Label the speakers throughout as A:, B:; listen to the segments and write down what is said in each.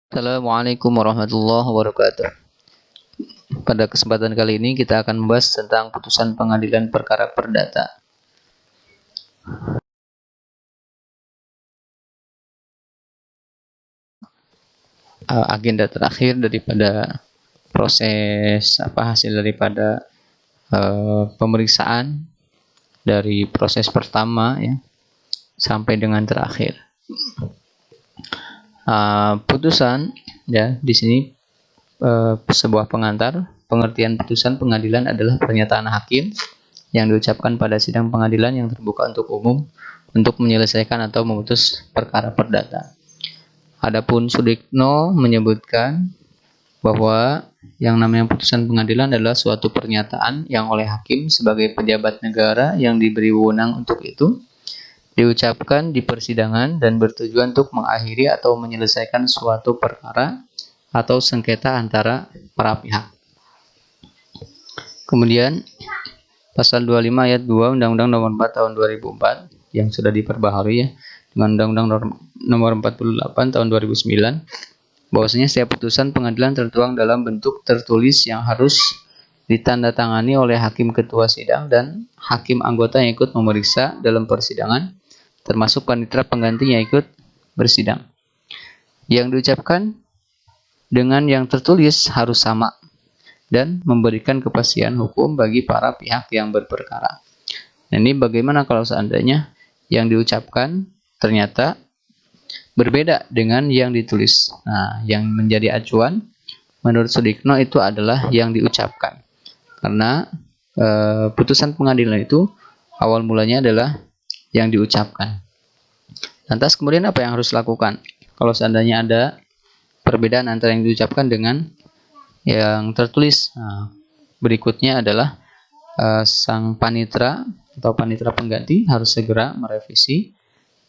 A: Assalamualaikum warahmatullahi wabarakatuh. Pada kesempatan kali ini kita akan membahas tentang putusan pengadilan perkara perdata. Agenda terakhir daripada proses hasil daripada pemeriksaan dari proses pertama ya sampai dengan terakhir. Putusan ya di sini sebuah pengantar. Pengertian putusan pengadilan adalah pernyataan hakim yang diucapkan pada sidang pengadilan yang terbuka untuk umum untuk menyelesaikan atau memutus perkara perdata. Adapun Sudikno menyebutkan bahwa yang namanya putusan pengadilan adalah suatu pernyataan yang oleh hakim sebagai pejabat negara yang diberi wewenang untuk itu diucapkan di persidangan dan bertujuan untuk mengakhiri atau menyelesaikan suatu perkara atau sengketa antara para pihak. Kemudian pasal 25 ayat 2 Undang-Undang Nomor 4 Tahun 2004 yang sudah diperbaharui ya dengan Undang-Undang Nomor 48 Tahun 2009 bahwasanya setiap putusan pengadilan tertuang dalam bentuk tertulis yang harus ditandatangani oleh hakim ketua sidang dan hakim anggota yang ikut memeriksa dalam persidangan termasuk panitera pengganti yang ikut bersidang. Yang diucapkan dengan yang tertulis harus sama dan memberikan kepastian hukum bagi para pihak yang berperkara. Nah, ini bagaimana kalau seandainya yang diucapkan ternyata berbeda dengan yang ditulis. Nah, yang menjadi acuan menurut Sudikno itu adalah yang diucapkan. Karena putusan pengadilan itu awal mulanya adalah yang diucapkan. Lantas kemudian apa yang harus dilakukan? Kalau seandainya ada perbedaan antara yang diucapkan dengan yang tertulis. Nah, berikutnya adalah sang panitera atau panitera pengganti harus segera merevisi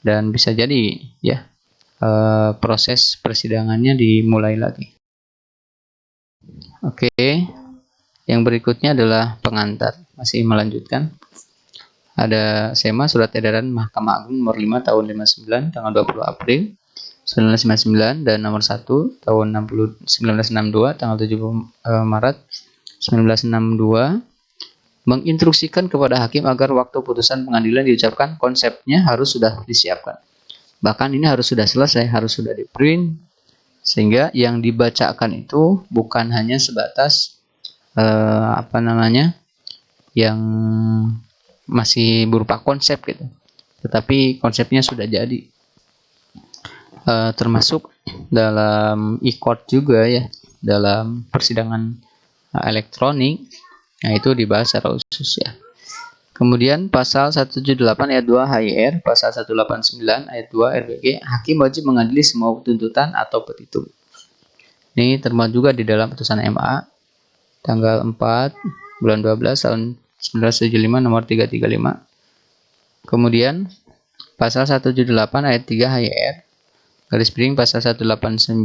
A: dan bisa jadi ya proses persidangannya dimulai lagi. Oke, yang berikutnya adalah pengantar. Masih melanjutkan. Ada SEMA Surat Edaran Mahkamah Agung Nomor 5 Tahun 59 tanggal 20 April 1959 dan Nomor 1 Tahun 1962 tanggal 7 Maret 1962 menginstruksikan kepada hakim agar waktu putusan pengadilan diucapkan konsepnya harus sudah disiapkan. Bahkan ini harus sudah selesai, harus sudah di-print sehingga yang dibacakan itu bukan hanya sebatas yang masih berupa konsep gitu, tetapi konsepnya sudah jadi. Termasuk dalam e-court juga ya, dalam persidangan elektronik, nah itu dibahas secara khusus ya. Kemudian pasal 178 ayat 2 HIR, pasal 189 ayat 2 RBG, hakim wajib mengadili semua tuntutan atau petitum. Ini termuat juga di dalam putusan MA tanggal 4 bulan 12 tahun 1975 nomor 335. Kemudian pasal 178 ayat 3 HIR garis miring pasal 189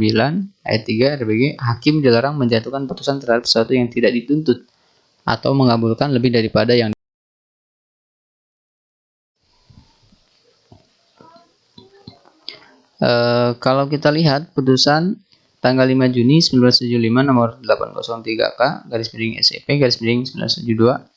A: ayat 3 RBG, hakim dilarang menjatuhkan putusan terhadap sesuatu yang tidak dituntut atau mengabulkan lebih daripada yang kalau kita lihat putusan tanggal 5 Juni 1975 nomor 803K garis miring SEP garis miring 1972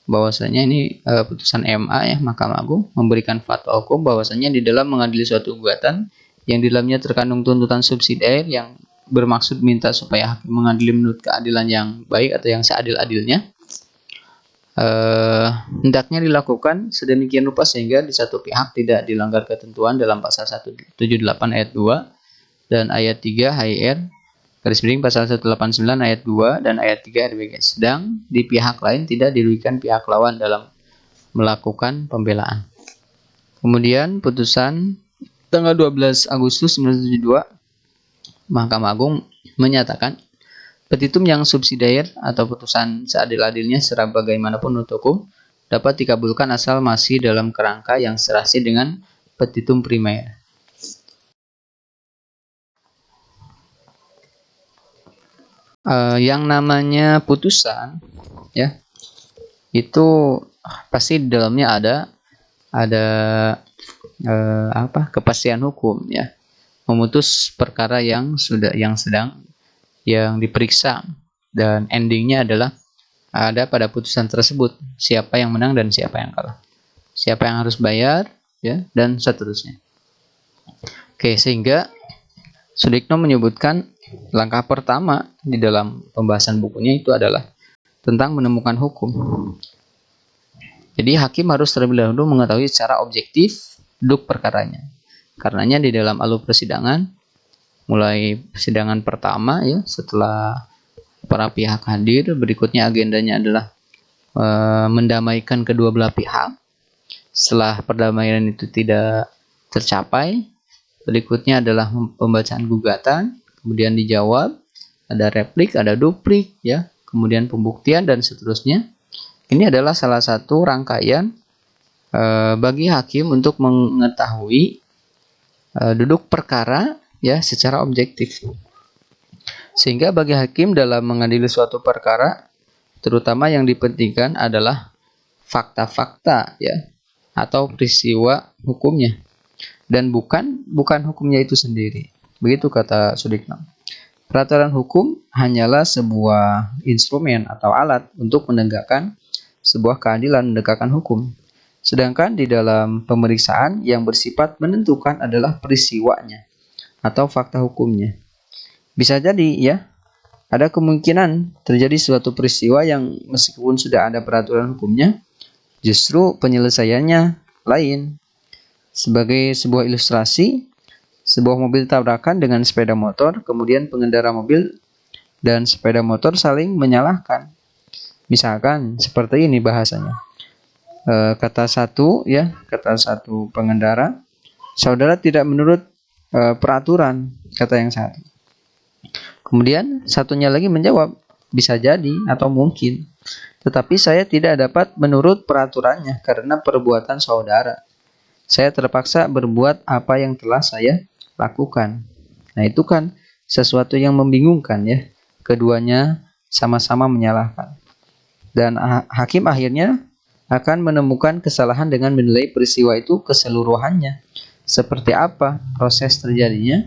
A: bahwasanya ini putusan MA ya Mahkamah Agung memberikan fatwa hukum bahwasanya di dalam mengadili suatu gugatan yang di dalamnya terkandung tuntutan subsidiar yang bermaksud minta supaya hakim mengadili menurut keadilan yang baik atau yang seadil-adilnya, hendaknya dilakukan sedemikian rupa sehingga di satu pihak tidak dilanggar ketentuan dalam pasal 178 ayat 2 dan ayat 3 HIR garis miring pasal 189 ayat 2 dan ayat 3 RBG, sedang di pihak lain tidak dirugikan pihak lawan dalam melakukan pembelaan. Kemudian putusan tanggal 12 Agustus 1972 Mahkamah Agung menyatakan petitum yang subsidiar atau putusan seadil-adilnya secara bagaimanapun menurut hukum dapat dikabulkan asal masih dalam kerangka yang serasi dengan petitum primer. Yang namanya putusan ya itu pasti di dalamnya ada kepastian hukum ya, memutus perkara yang diperiksa, dan endingnya adalah ada pada putusan tersebut siapa yang menang dan siapa yang kalah, siapa yang harus bayar, ya, dan seterusnya. Oke, sehingga Sudikno menyebutkan langkah pertama di dalam pembahasan bukunya itu adalah tentang menemukan hukum. Jadi hakim harus terlebih dahulu mengetahui secara objektif duduk perkaranya. Karenanya di dalam alur persidangan, mulai persidangan pertama, ya, setelah para pihak hadir, berikutnya agendanya adalah mendamaikan kedua belah pihak. Setelah perdamaian itu tidak tercapai, berikutnya adalah pembacaan gugatan, kemudian dijawab, ada replik, ada duplik, ya, kemudian pembuktian dan seterusnya. Ini adalah salah satu rangkaian bagi hakim untuk mengetahui duduk perkara, ya, secara objektif. Sehingga bagi hakim dalam mengadili suatu perkara, terutama yang dipentingkan adalah fakta-fakta, ya, atau peristiwa hukumnya, dan bukan hukumnya itu sendiri. Begitu kata Sudikno. Peraturan hukum hanyalah sebuah instrumen atau alat untuk menegakkan sebuah keadilan, menegakkan hukum. Sedangkan di dalam pemeriksaan yang bersifat menentukan adalah peristiwanya atau fakta hukumnya. Bisa jadi, ya, ada kemungkinan terjadi suatu peristiwa yang meskipun sudah ada peraturan hukumnya, justru penyelesaiannya lain. Sebagai sebuah ilustrasi, sebuah mobil tabrakan dengan sepeda motor, kemudian pengendara mobil dan sepeda motor saling menyalahkan. Misalkan seperti ini bahasanya. Kata satu pengendara, saudara tidak menurut peraturan, kata yang satu. Kemudian satunya lagi menjawab, bisa jadi atau mungkin, tetapi saya tidak dapat menurut peraturannya karena perbuatan saudara. Saya terpaksa berbuat apa yang telah saya lakukan. Nah, itu kan sesuatu yang membingungkan, ya. Keduanya sama-sama menyalahkan. Dan hakim akhirnya akan menemukan kesalahan dengan menilai peristiwa itu keseluruhannya. Seperti apa proses terjadinya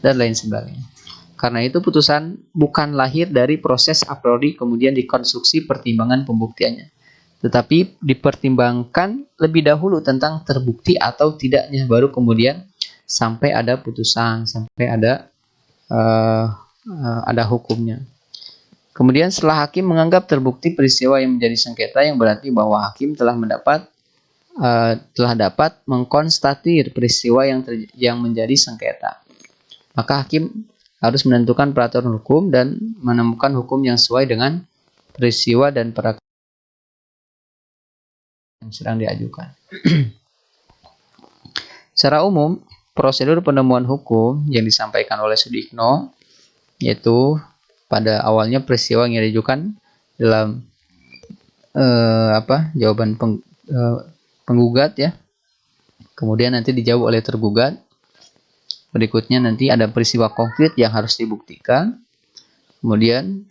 A: dan lain sebagainya. Karena itu putusan bukan lahir dari proses a priori kemudian dikonstruksi pertimbangan pembuktiannya, tetapi dipertimbangkan lebih dahulu tentang terbukti atau tidaknya, baru kemudian sampai ada putusan, sampai ada hukumnya. Kemudian setelah hakim menganggap terbukti peristiwa yang menjadi sengketa, yang berarti bahwa hakim telah dapat mengkonstatir peristiwa yang menjadi sengketa, maka hakim harus menentukan peraturan hukum dan menemukan hukum yang sesuai dengan peristiwa dan perkara yang sedang diajukan. Secara umum, prosedur penemuan hukum yang disampaikan oleh Sudikno, yaitu pada awalnya peristiwa yang diajukan dalam jawaban penggugat, ya, kemudian nanti dijawab oleh tergugat. Berikutnya nanti ada peristiwa konkret yang harus dibuktikan. Kemudian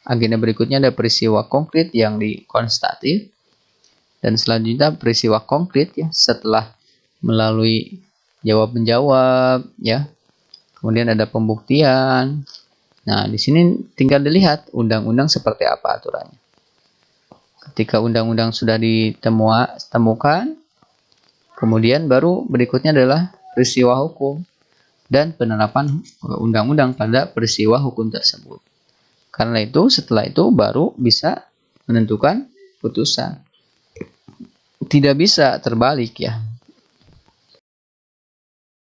A: agenda berikutnya ada peristiwa konkret yang dikonstatir. Dan selanjutnya peristiwa konkret, ya, setelah melalui jawab-menjawab, ya. Kemudian ada pembuktian. Nah, di sini tinggal dilihat undang-undang seperti apa aturannya. Ketika undang-undang sudah ditemukan, kemudian baru berikutnya adalah peristiwa hukum dan penerapan undang-undang pada peristiwa hukum tersebut. Karena itu, setelah itu baru bisa menentukan putusan. Tidak bisa terbalik, ya.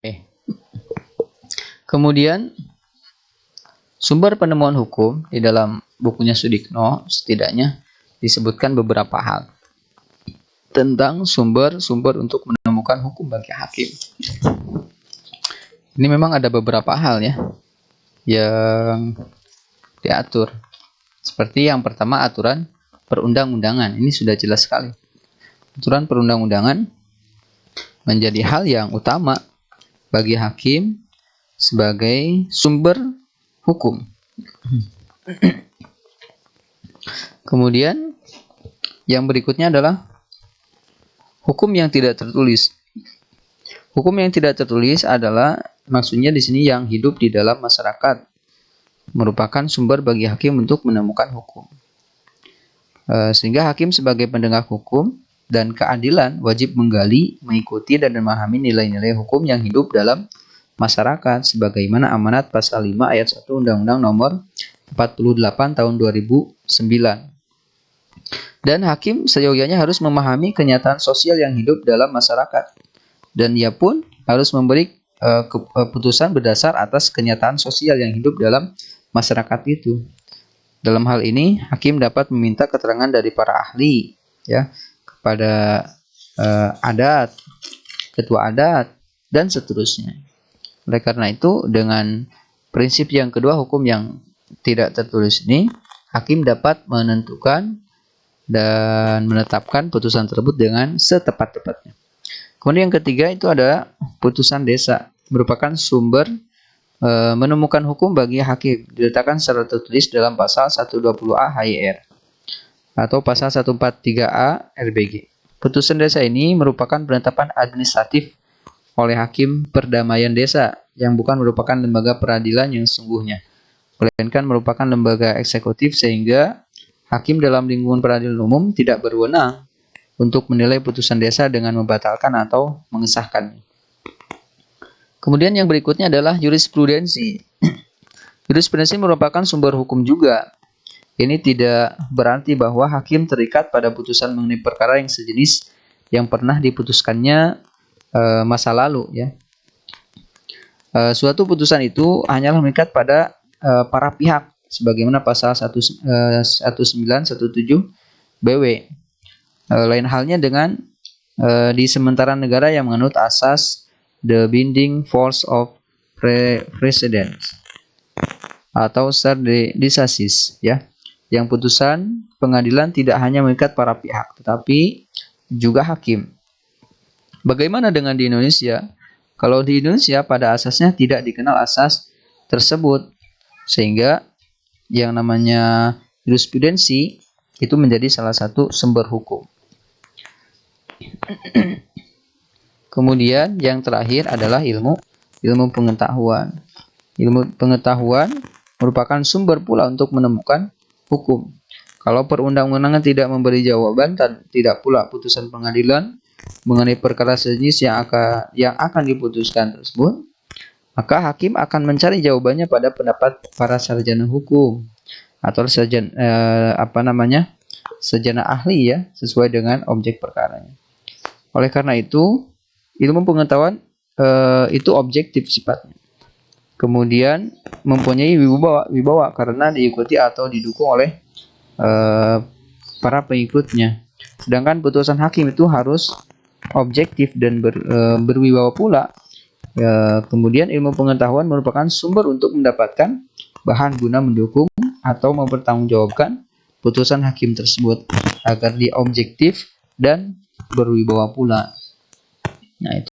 A: Oke. Kemudian sumber penemuan hukum di dalam bukunya Sudikno setidaknya disebutkan beberapa hal tentang sumber-sumber untuk menemukan hukum bagi hakim. Ini memang ada beberapa hal, ya, yang diatur. Seperti yang pertama, aturan perundang-undangan. Ini sudah jelas sekali. Aturan perundang-undangan menjadi hal yang utama bagi hakim sebagai sumber hukum. Kemudian yang berikutnya adalah hukum yang tidak tertulis. Hukum yang tidak tertulis adalah maksudnya di sini yang hidup di dalam masyarakat, merupakan sumber bagi hakim untuk menemukan hukum. Sehingga hakim sebagai pendengar hukum dan keadilan wajib menggali, mengikuti, dan memahami nilai-nilai hukum yang hidup dalam masyarakat sebagaimana amanat pasal 5 ayat 1 Undang-Undang Nomor 48 tahun 2009. Dan hakim seyogyanya harus memahami kenyataan sosial yang hidup dalam masyarakat. Dan ia pun harus memberi keputusan berdasar atas kenyataan sosial yang hidup dalam masyarakat itu. Dalam hal ini, hakim dapat meminta keterangan dari para ahli, ya, kepada adat, ketua adat, dan seterusnya. Oleh karena itu, dengan prinsip yang kedua, hukum yang tidak tertulis ini, hakim dapat menentukan dan menetapkan putusan tersebut dengan setepat-tepatnya. Kemudian yang ketiga itu ada putusan desa, merupakan sumber menemukan hukum bagi hakim, diletakkan secara tertulis dalam pasal 120A HIR atau pasal 143A RBG. Putusan desa ini merupakan penetapan administratif oleh hakim perdamaian desa yang bukan merupakan lembaga peradilan yang sesungguhnya, melainkan merupakan lembaga eksekutif sehingga hakim dalam lingkungan peradilan umum tidak berwenang untuk menilai putusan desa dengan membatalkan atau mengesahkannya. Kemudian yang berikutnya adalah jurisprudensi. Jurisprudensi merupakan sumber hukum juga. Ini tidak berarti bahwa hakim terikat pada putusan mengenai perkara yang sejenis yang pernah diputuskannya masa lalu, ya. Suatu putusan itu hanyalah mengikat pada para pihak sebagaimana pasal 1917 BW. Lain halnya dengan di sementara negara yang menganut asas the binding force of precedent atau stare decisis, ya, yang putusan pengadilan tidak hanya mengikat para pihak tetapi juga hakim. Bagaimana dengan di Indonesia? Kalau di Indonesia pada asasnya tidak dikenal asas tersebut, sehingga yang namanya jurisprudensi itu menjadi salah satu sumber hukum. Kemudian yang terakhir adalah ilmu pengetahuan. Ilmu pengetahuan merupakan sumber pula untuk menemukan hukum. Kalau perundang-undangan tidak memberi jawaban dan tidak pula putusan pengadilan mengenai perkara sejenis yang akan diputuskan tersebut, maka hakim akan mencari jawabannya pada pendapat para sarjana hukum atau sarjana ahli, ya, sesuai dengan objek perkaranya. Oleh karena itu, ilmu pengetahuan itu objektif sifatnya. Kemudian mempunyai wibawa karena diikuti atau didukung oleh para pengikutnya. Sedangkan putusan hakim itu harus objektif dan berwibawa pula. Kemudian ilmu pengetahuan merupakan sumber untuk mendapatkan bahan guna mendukung atau mempertanggungjawabkan putusan hakim tersebut agar dia objektif dan berwibawa pula. Nah, itu.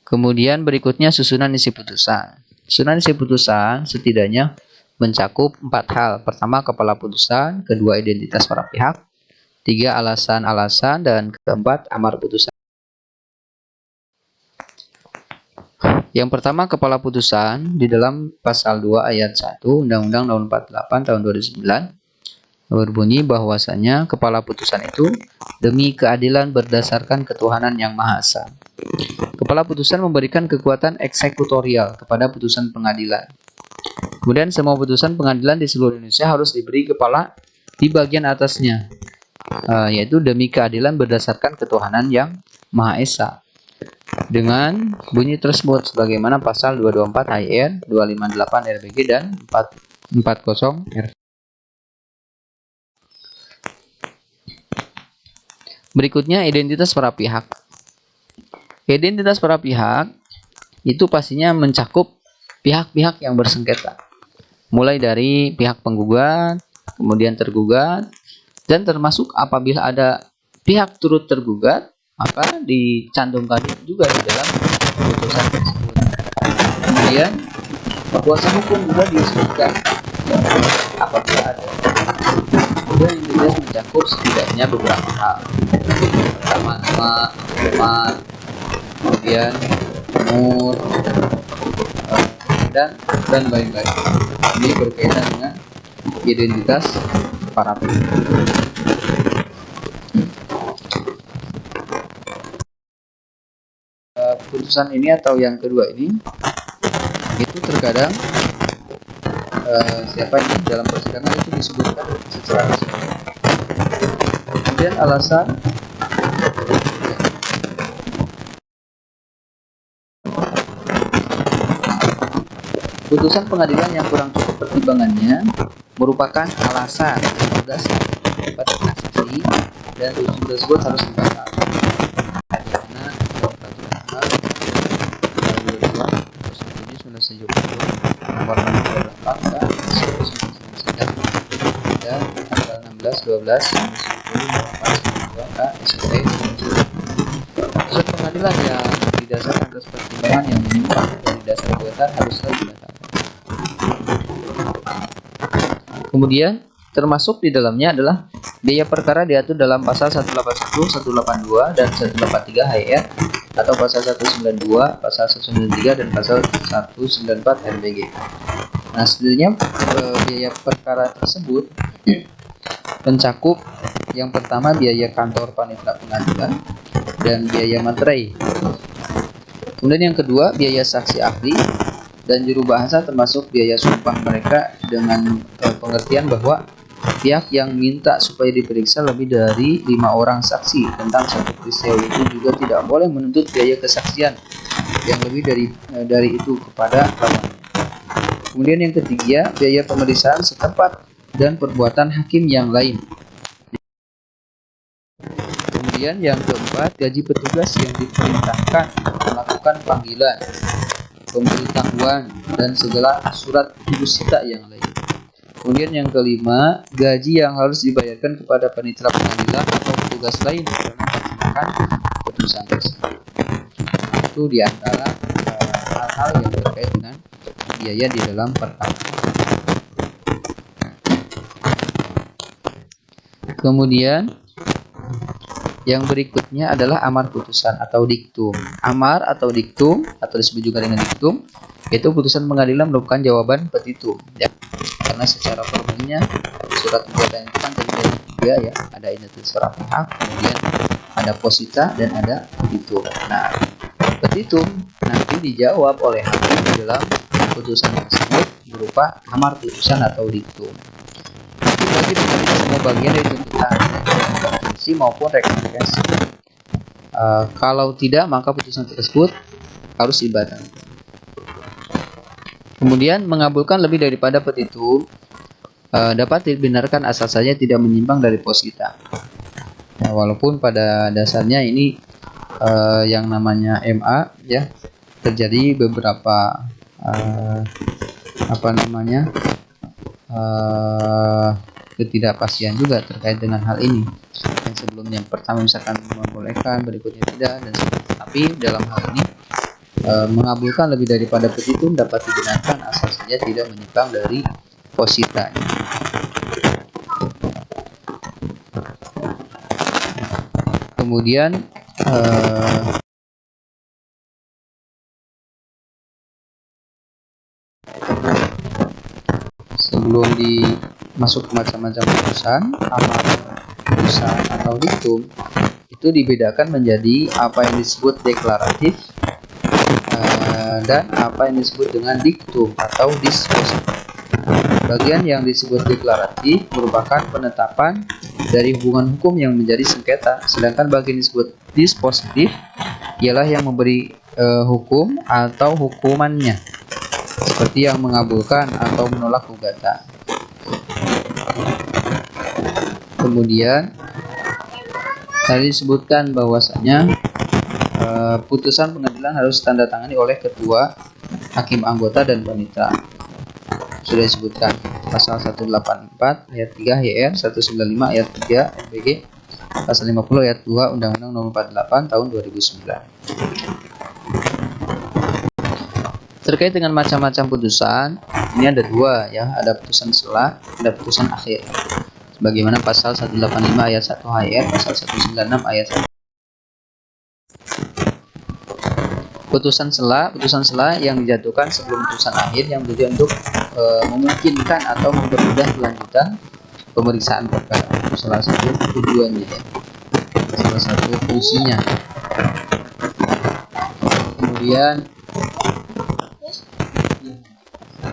A: Kemudian berikutnya susunan isi putusan. Susunan isi putusan setidaknya mencakup 4 hal. Pertama, kepala putusan, kedua, identitas para pihak, 3, alasan-alasan, dan keempat, amar putusan. Yang pertama, kepala putusan di dalam pasal 2 ayat 1 Undang-Undang Nomor 48 tahun 2009 berbunyi bahwasanya kepala putusan itu demi keadilan berdasarkan ketuhanan yang Maha Esa. Kepala putusan memberikan kekuatan eksekutorial kepada putusan pengadilan. Kemudian semua putusan pengadilan di seluruh Indonesia harus diberi kepala di bagian atasnya, yaitu demi keadilan berdasarkan ketuhanan yang Maha Esa. Dengan bunyi tersebut sebagaimana pasal 224 HIR, 258 RBG, dan 440 RV. Berikutnya, identitas para pihak. Identitas para pihak itu pastinya mencakup pihak-pihak yang bersengketa, mulai dari pihak penggugat, kemudian tergugat, dan termasuk apabila ada pihak turut tergugat, maka dicantumkan juga di dalam putusan tersebut. Kemudian kuasa hukum juga disebutkan apabila ada. Kemudian yang jelas mencakup setidaknya beberapa hal. Pertama, nama, alamat, kemudian umur, dan lain-lain. Ini berkaitan dengan identitas para pengguna. Putusan ini atau yang kedua ini itu terkadang siapa ini dalam persidangan itu disebutkan secara resmi. Kemudian alasan putusan pengadilan yang kurang cukup pertimbangannya merupakan alasan berdasar pada saksi dan putusan tersebut harus dibatalkan. Karena nomor 68 dan tanggal 16/12 SPT. Putusan pengadilan yang didasarkan atas pertimbangan yang menyimpang dari dasar gugatan haruslah dibatalkan. Kemudian termasuk di dalamnya adalah biaya perkara diatur dalam pasal 181, 182 dan 183 HIR atau pasal 192, pasal 193 dan pasal 194 MBG. Nah, sebenarnya biaya perkara tersebut mencakup yang pertama biaya kantor panitera pengadilan dan biaya materai. Kemudian yang kedua biaya saksi ahli dan juru bahasa termasuk biaya sumpah mereka dengan pengertian bahwa pihak yang minta supaya diperiksa lebih dari 5 orang saksi tentang satu peristiwa itu juga tidak boleh menuntut biaya kesaksian yang lebih dari itu kepada lawannya. Kemudian yang ketiga biaya pemeriksaan setempat dan perbuatan hakim yang lain. Kemudian yang keempat gaji petugas yang diperintahkan melakukan panggilan, pemberitahuan dan segala surat jurusita yang lain. Kemudian yang kelima, gaji yang harus dibayarkan kepada panitera pengadilan atau petugas lain dalam melaksanakan putusan tersebut. Itu diantara hal-hal yang terkait dengan biaya di dalam perkara. Kemudian yang berikutnya adalah amar putusan atau diktum. Amar atau diktum atau disebut juga dengan diktum itu putusan pengadilan merupakan jawaban petitum ya. Karena secara formalnya surat gugatan itu kan terdiri dari 3 ya, ada identitas para pihak, kemudian ada posita dan ada petitum. Nah, petitum nanti dijawab oleh hakim di dalam putusan tersebut berupa amar putusan atau diktum. Dibagi menjadi semua bagian dari tuntutan maupun rekomendasi. Kalau tidak maka putusan tersebut harus dibatalkan. Kemudian mengabulkan lebih daripada petitum dapat dibenarkan asal saja tidak menyimpang dari posita. Nah, walaupun pada dasarnya ini yang namanya MA ya terjadi beberapa ketidakpastian juga terkait dengan hal ini. Yang sebelumnya pertama misalkan membolehkan, berikutnya tidak, dan tapi dalam hal ini mengabulkan lebih daripada petitum dapat dibenarkan asal saja tidak menyimpang dari posita. Kemudian sebelum masuk ke macam-macam putusan, amar putusan atau diktum itu dibedakan menjadi apa yang disebut deklaratif dan apa yang disebut dengan diktum atau dispositif. Bagian yang disebut deklaratif merupakan penetapan dari hubungan hukum yang menjadi sengketa, sedangkan bagian disebut dispositif ialah yang memberi hukum atau hukumannya, seperti yang mengabulkan atau menolak gugatan. Kemudian tadi disebutkan bahwasanya putusan pengadilan harus tanda tangani oleh ketua, hakim anggota dan panitera. Sudah disebutkan pasal 184 ayat 3 HIR, 195 ayat 3 MBG, pasal 50 ayat 2 Undang-Undang Nomor 48 tahun 2009. Terkait dengan macam-macam putusan, ini ada 2 ya, ada putusan selah, ada putusan akhir. Bagaimana pasal 185 ayat 1 HR, pasal 196 ayat 1. Putusan sela yang dijatuhkan sebelum putusan akhir yang bertujuan untuk memungkinkan atau mempermudah kelanjutan pemeriksaan perkara. Salah satu tujuannya ya. Salah satu fungsinya. Kemudian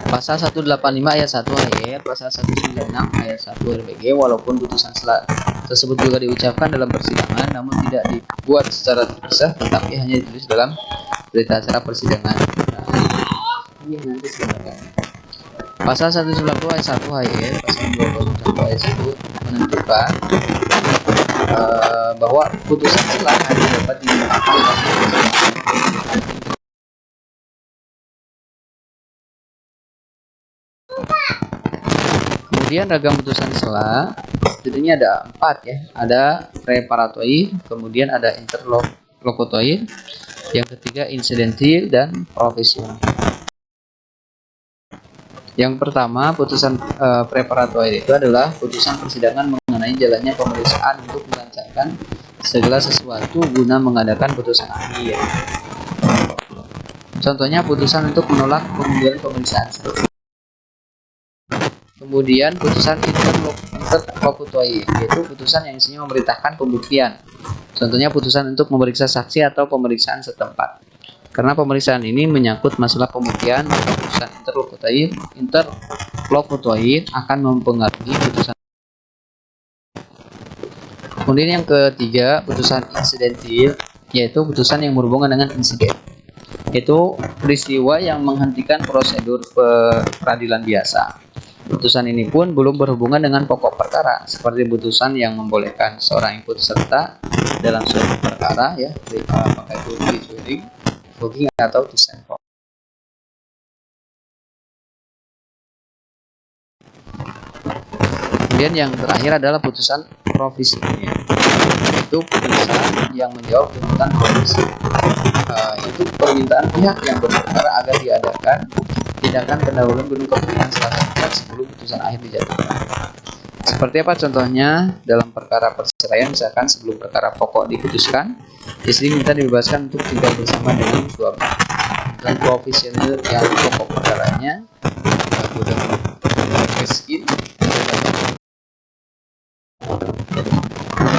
A: pasal 185 ayat 1 HR, pasal 196 ayat 1 RPG, walaupun putusan sela tersebut juga diucapkan dalam persidangan namun tidak dibuat secara terpisah tetapi hanya ditulis dalam berita acara persidangan. Ini nanti silakan. Pasal 190 ayat 1 HR, pasal 221 ayat 1 menentukan bahwa putusan sela hanya dapat ditetapkan Kemudian ragam putusan sela setidaknya ada 4 ya. Ada preparatory, kemudian ada interlokutory, yang ketiga insidentil dan profesional. Yang pertama, putusan preparatory itu adalah putusan persidangan mengenai jalannya pemeriksaan untuk melancarkan segala sesuatu guna mengadakan putusan akhir. Contohnya putusan untuk menolak pengunduran pemeriksaan. Kemudian putusan interlokutory, yaitu putusan yang isinya memerintahkan pembuktian. Contohnya putusan untuk memeriksa saksi atau pemeriksaan setempat. Karena pemeriksaan ini menyangkut masalah pembuktian, putusan interlokutory akan mempengaruhi putusan. Kemudian yang ketiga, putusan insidentil, yaitu putusan yang berhubungan dengan insiden. Itu peristiwa yang menghentikan prosedur peradilan biasa. Putusan ini pun belum berhubungan dengan pokok perkara, seperti putusan yang membolehkan seorang ikut serta dalam suatu perkara, ya, apakah itu voting atau dissent. Kemudian yang terakhir adalah putusan provisional, itu putusan yang menjawab tuntutan provisi. Itu permintaan pihak yang berperkara agar diadakan tindakan pendahuluan guna kepentingan salah satu pihak sebelum putusan akhir dijatuhkan. Seperti apa contohnya? Dalam perkara perceraian, misalkan sebelum perkara pokok diputuskan, istri minta dibebaskan untuk tinggal bersama dengan suami. Dan provisional yang pokok perkaranya sudah miskin.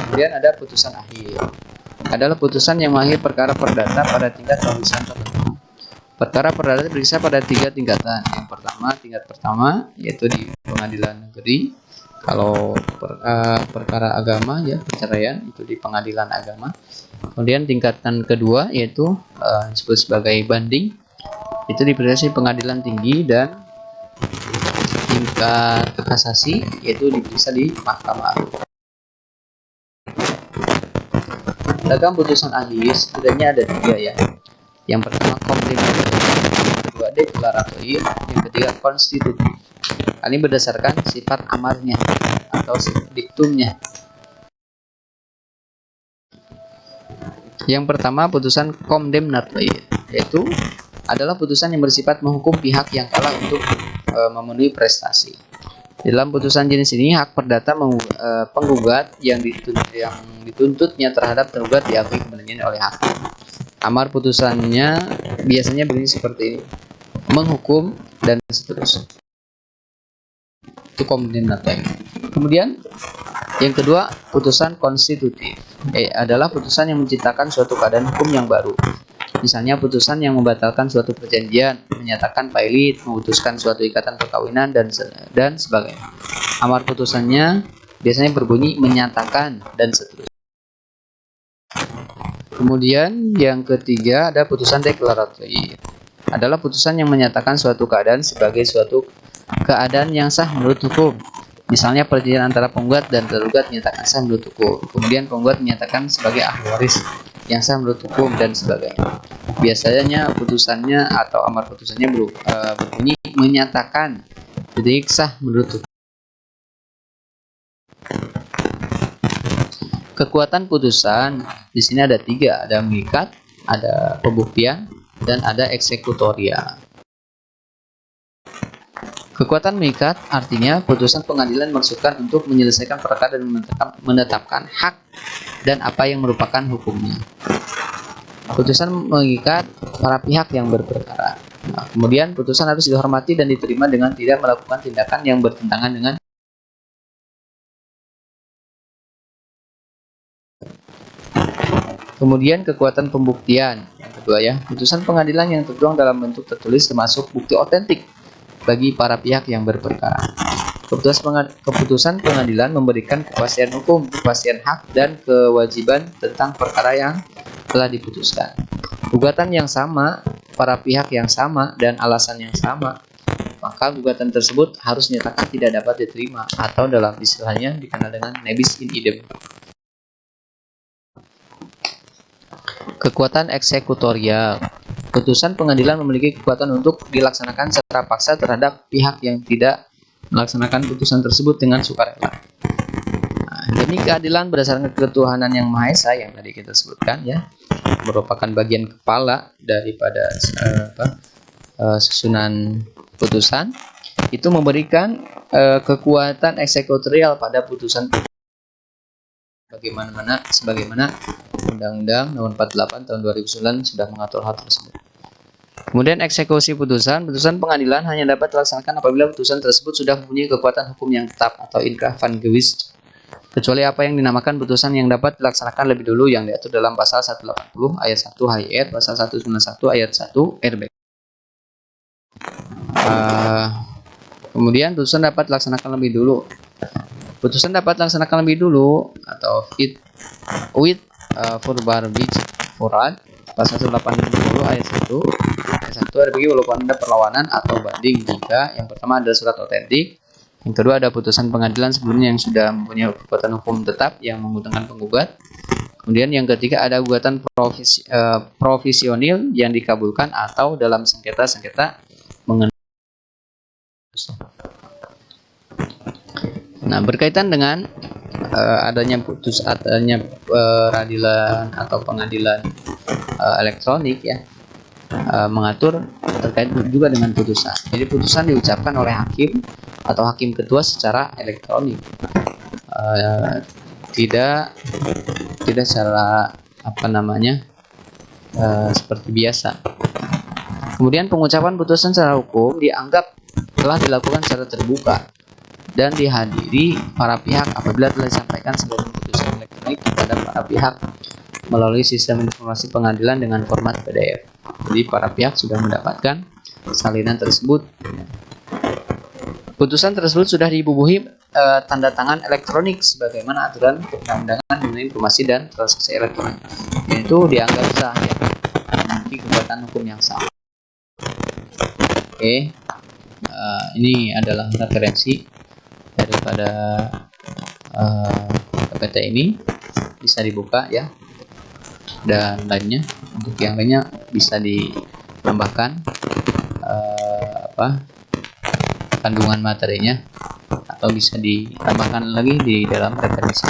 A: Kemudian ada putusan akhir. Adalah putusan yang mengakhiri perkara perdata pada tingkat pemeriksaan tertentu. Perkara perdata diperiksa pada 3 tingkatan. Yang pertama, tingkat pertama, yaitu di pengadilan negeri. Kalau perkara agama, ya, perceraian, itu di pengadilan agama. Kemudian tingkatan kedua, yaitu disebut sebagai banding, itu diperiksa di pengadilan tinggi. Dan tingkat kasasi, yaitu diperiksa di mahkamah agung. Ragam putusan akhir setidaknya ada 3 ya. Yang pertama komplementer, yang kedua deklaratory, yang ketiga konstitutif. Ini berdasarkan sifat amarnya atau diktumnya. Yang pertama putusan condemnatory, yaitu adalah putusan yang bersifat menghukum pihak yang kalah untuk memenuhi prestasi. Dalam putusan jenis ini, hak perdata penggugat yang dituntutnya terhadap tergugat diakui kebenarannya oleh hakim. Amar putusannya biasanya berbunyi seperti ini: menghukum dan seterusnya. Itu condemnatory. Kemudian yang kedua, putusan konstitutif, adalah putusan yang menciptakan suatu keadaan hukum yang baru. Misalnya putusan yang membatalkan suatu perjanjian, menyatakan pailit, memutuskan suatu ikatan perkawinan, dan sebagainya. Amar putusannya biasanya berbunyi menyatakan dan seterusnya. Kemudian yang ketiga ada putusan deklaratory, adalah putusan yang menyatakan suatu keadaan sebagai suatu keadaan yang sah menurut hukum. Misalnya perjanjian antara penggugat dan tergugat menyatakan sah menurut hukum. Kemudian penggugat menyatakan sebagai ahli waris yang sah menurut hukum dan sebagainya. Biasanya putusannya atau amar putusannya berbunyi menyatakan jadi sah menurut hukum. Kekuatan putusan di sini ada 3, ada mengikat, ada pembuktian, dan ada eksekutorial. Kekuatan mengikat artinya putusan pengadilan maksudkan untuk menyelesaikan perkara dan menetapkan hak dan apa yang merupakan hukumnya. Putusan mengikat para pihak yang berperkara. Nah, kemudian putusan harus dihormati dan diterima dengan tidak melakukan tindakan yang bertentangan dengan. Kemudian kekuatan pembuktian. Yang kedua ya, putusan pengadilan yang tertuang dalam bentuk tertulis termasuk bukti otentik bagi para pihak yang berperkara. Keputusan pengadilan memberikan kepastian hukum, kepastian hak, dan kewajiban tentang perkara yang telah diputuskan. Gugatan yang sama, para pihak yang sama, dan alasan yang sama, maka gugatan tersebut harus dinyatakan tidak dapat diterima atau dalam istilahnya dikenal dengan nebis in idem. Kekuatan eksekutorial. Putusan pengadilan memiliki kekuatan untuk dilaksanakan secara paksa terhadap pihak yang tidak melaksanakan putusan tersebut dengan sukarela. Nah, demi keadilan berdasarkan ketuhanan yang Maha Esa yang tadi kita sebutkan ya, merupakan bagian kepala daripada susunan putusan, itu memberikan kekuatan eksekutorial pada putusan sebagaimana Undang-Undang Nomor 48 Tahun 2009 sudah mengatur hal tersebut. Kemudian eksekusi putusan pengadilan hanya dapat dilaksanakan apabila putusan tersebut sudah mempunyai kekuatan hukum yang tetap atau inkrah van gewicht, kecuali apa yang dinamakan putusan yang dapat dilaksanakan lebih dulu yang diatur dalam pasal 180 ayat 1 HIR, pasal 191 ayat 1 RB. Kemudian putusan dapat dilaksanakan lebih dulu. Putusan dapat dilaksanakan lebih dulu atau with Verbindlich Vorrat, pasal 180 ayat 1 RBG walaupun ada perlawanan atau banding jika yang pertama adalah surat otentik, yang kedua ada putusan pengadilan sebelumnya yang sudah mempunyai kekuatan hukum tetap yang menguntungkan penggugat, kemudian yang ketiga ada gugatan provisionil yang dikabulkan atau dalam sengketa mengenai. Nah, berkaitan dengan adanya peradilan atau pengadilan elektronik ya, mengatur terkait juga dengan putusan. Jadi putusan diucapkan oleh hakim atau hakim ketua secara elektronik, tidak secara seperti biasa. Kemudian pengucapan putusan secara hukum dianggap telah dilakukan secara terbuka dan dihadiri para pihak apabila telah disampaikan sebagai putusan elektronik kepada para pihak melalui sistem informasi pengadilan dengan format PDF. Jadi para pihak sudah mendapatkan salinan tersebut. Putusan tersebut sudah dibubuhi tanda tangan elektronik sebagaimana aturan perundang-undangan mengenai informasi dan transaksi elektronik. Itu dianggap sah ya, memiliki kekuatan hukum yang sah. Oke, ini adalah referensi daripada PPT ini, bisa dibuka ya, dan lainnya untuk yang lainnya bisa ditambahkan kandungan materinya atau bisa ditambahkan lagi di dalam referensi.